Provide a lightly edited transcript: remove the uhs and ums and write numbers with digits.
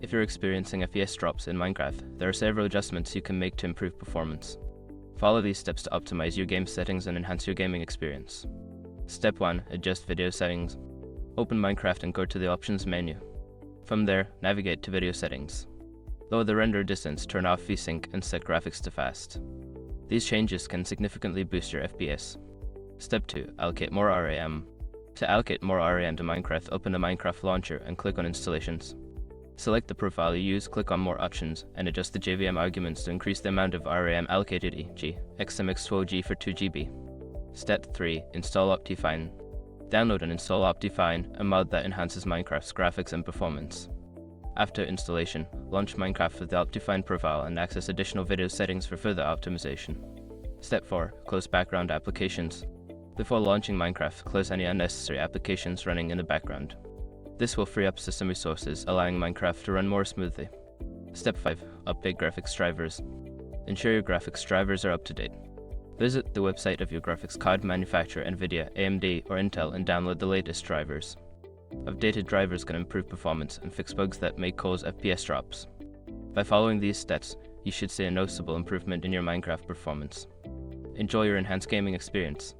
If you're experiencing FPS drops in Minecraft, there are several adjustments you can make to improve performance. Follow these steps to optimize your game settings and enhance your gaming experience. Step 1. Adjust video settings. Open Minecraft and go to the Options menu. From there, navigate to Video Settings. Lower the render distance, turn off VSync, and set graphics to fast. These changes can significantly boost your FPS. Step 2. Allocate more RAM. To allocate more RAM to Minecraft, open the Minecraft launcher and click on Installations. Select the profile you use, click on More Options, and adjust the JVM arguments to increase the amount of RAM allocated, e.g. XMX12G for 2GB. Step 3. Install Optifine. Download and install Optifine, a mod that enhances Minecraft's graphics and performance. After installation, launch Minecraft with the Optifine profile and access additional video settings for further optimization. Step 4. Close background applications. Before launching Minecraft, close any unnecessary applications running in the background. This will free up system resources, allowing Minecraft to run more smoothly. Step 5. Update graphics drivers. Ensure your graphics drivers are up to date. Visit the website of your graphics card manufacturer, NVIDIA, AMD, or Intel, and download the latest drivers. Updated drivers can improve performance and fix bugs that may cause FPS drops. By following these steps, you should see a noticeable improvement in your Minecraft performance. Enjoy your enhanced gaming experience.